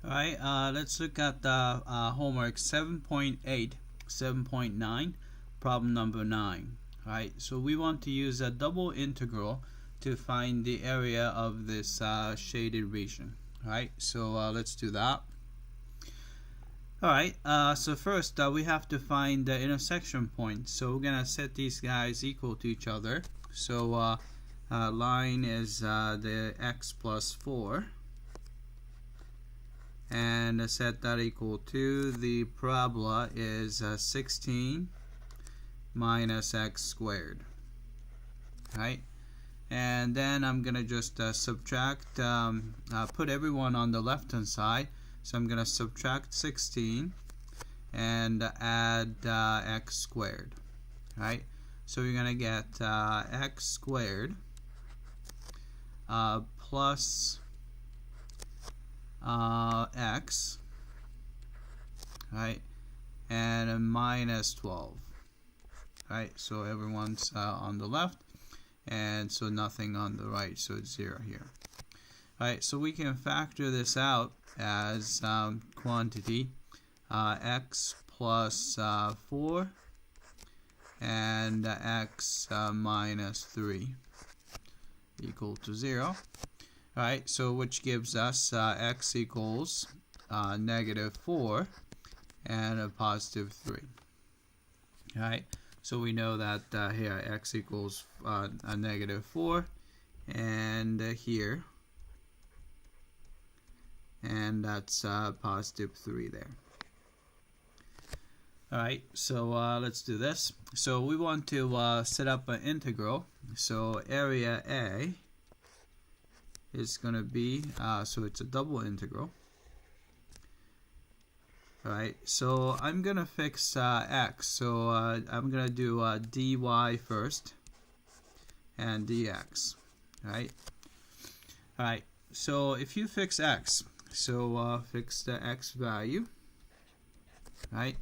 Alright, let's look at the homework 7.8, problem number 9. Alright, so we want to use a double integral to find the area of this shaded region. Alright, so let's do that. Alright, so first we have to find the intersection point. So we're going to set these guys equal to each other. So line is the x plus 4. And set that equal to the parabola is 16 minus x squared. Right, and then I'm gonna just subtract, put everyone on the left hand side. So I'm gonna subtract 16 and add x squared. Right, so you're gonna get x squared plus x, right, and a minus 12. Right, so everyone's on the left, and so nothing on the right, so it's 0 here. Right, so we can factor this out as quantity x plus 4 and x minus 3 equal to 0. Alright, so which gives us x equals negative 4 and a positive 3. Alright, so we know that here x equals a negative 4 and here, and that's positive 3 there. Alright, so let's do this. So we want to set up an integral. So area A is going to be, so it's a double integral. Alright, so I'm going to fix x. So I'm going to do dy first and dx. Alright, so if you fix x, so fix the x value. Right,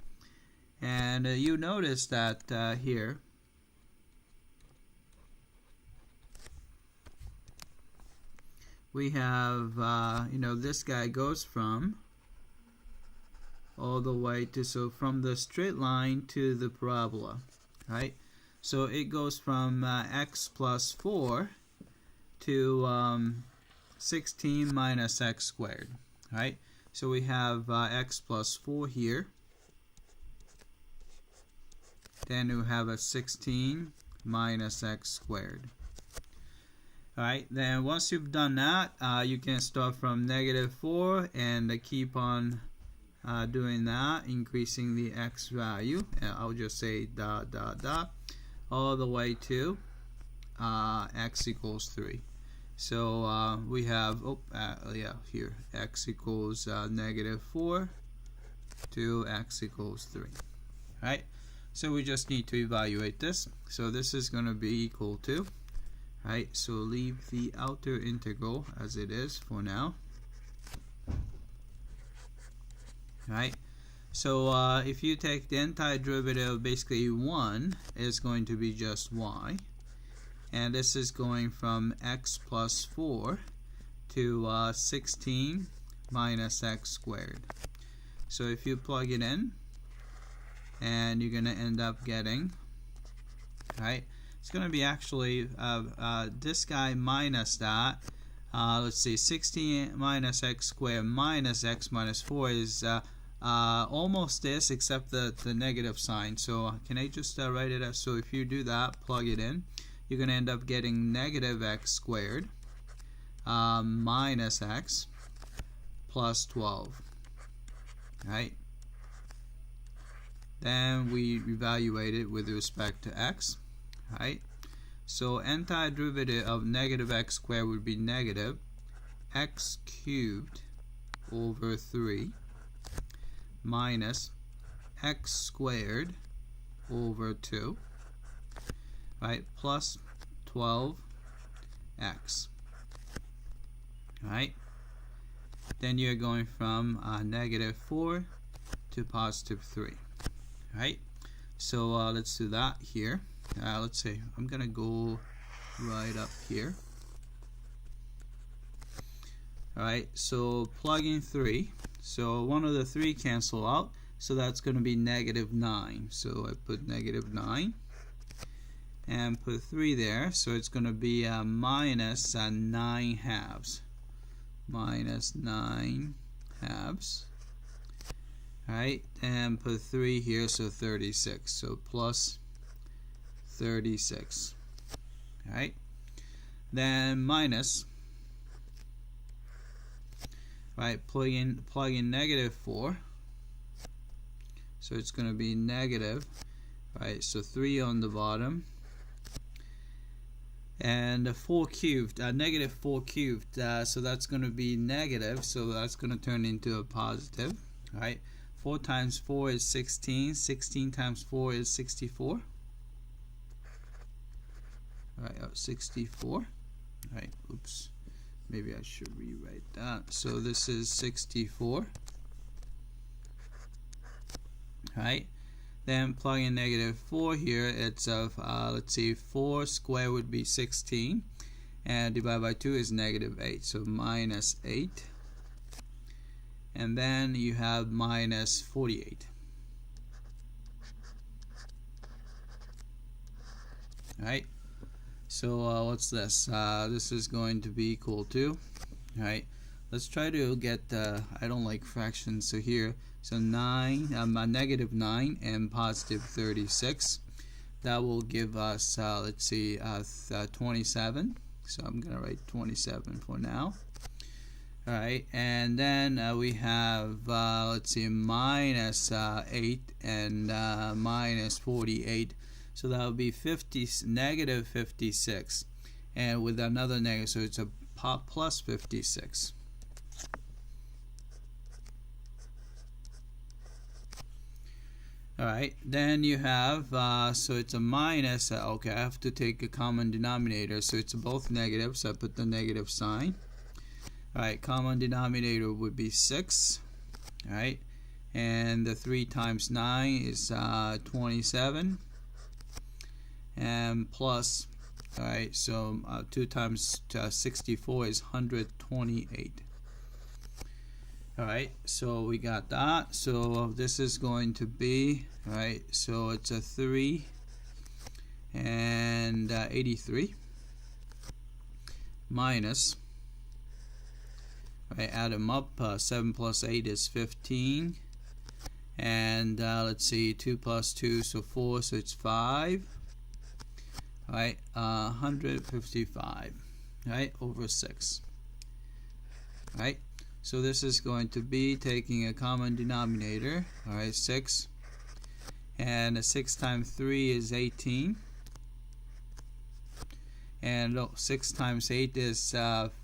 and you notice that here we have, this guy goes from all the way to, so from the straight line to the parabola, right? So it goes from x plus 4 to 16 minus x squared, right? So we have x plus 4 here. Then we have a 16 minus x squared. Alright, then once you've done that, you can start from negative 4 and keep on doing that, increasing the x value. I'll just say dot dot dot all the way to x equals 3. So we have, here x equals negative 4 to x equals 3. Alright, so we just need to evaluate this. So this is going to be equal to, right, so leave the outer integral as it is for now. Right, so if you take the antiderivative, basically 1 is going to be just y, and this is going from x plus 4 to 16 minus x squared. So if you plug it in, and you're going to end up getting, right, it's going to be actually this guy minus that. Let's see, 16 minus x squared minus x minus 4 is almost this, except the negative sign. So can I just write it as, so if you do that, plug it in, you're going to end up getting negative x squared minus x plus 12. Right? Then we evaluate it with respect to x. Right, so antiderivative of negative x squared would be negative x cubed over 3 minus x squared over 2, right, plus 12x. Right, then you're going from negative 4 to positive 3. Right, so let's do that here. Let's say I'm gonna go right up here. Alright, so plug in 3. So one of the 3 cancel out, so that's going to be -9. So I put -9 and put 3 there, so it's going to be minus 9 halves. Minus 9 halves. Alright, and put 3 here, so 36. So plus 36. Alright, then minus, right, plug in -4. So it's going to be negative, right, so 3 on the bottom. And 4 cubed, -4 cubed, so that's going to be negative, so that's going to turn into a positive. Right, 4 times 4 is 16. 16 times 4 is 64. Right, 64. Right, oops, maybe I should rewrite that. So this is 64. Right, then plug in -4 here. It's of let's see, 4 squared would be 16, and divided by 2 is -8, so minus 8. And then you have minus 48. Alright, so what's this? This is going to be equal to, alright, let's try to get, I don't like fractions, so here, so 9, -9 and positive 36. That will give us, let's see, 27. So I'm going to write 27 for now. Alright, and then we have, let's see, minus 8 and minus 48. So that would be negative 56. And with another negative, so it's a plus 56. Alright, then you have, so it's a minus, okay, I have to take a common denominator, so it's both negative, so I put the negative sign. Alright, common denominator would be 6, alright, and the 3 times 9 is 27, and plus, alright, so 2 times 64 is 128. Alright, so we got that. So this is going to be, alright, so it's a 3 and 83 minus, alright, add them up, 7 plus 8 is 15, and let's see, 2 plus 2, so 4, so it's 5, alright, 155, alright, over 6, alright. So this is going to be taking a common denominator, alright, 6, and 6 times 3 is 18, and 6 times 8 is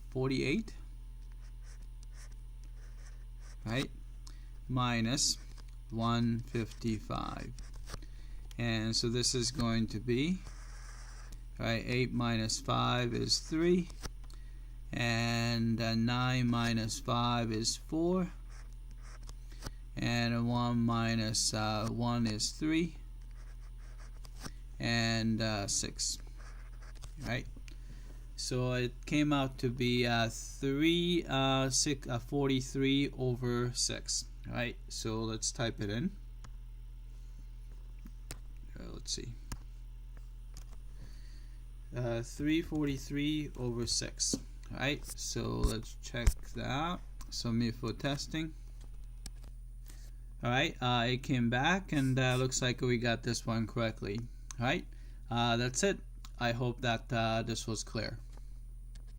48, right, minus 155, and so this is going to be, right, 8 minus 5 is 3, and 9 minus 5 is 4, and 1 minus 1 is 3, and 6. Right, so it came out to be 43 over 6. Right, so let's type it in. Let's see, 343 over 6. Alright, so let's check that. Submit for testing. Alright, it came back, and looks like we got this one correctly. Alright, that's it. I hope that this was clear.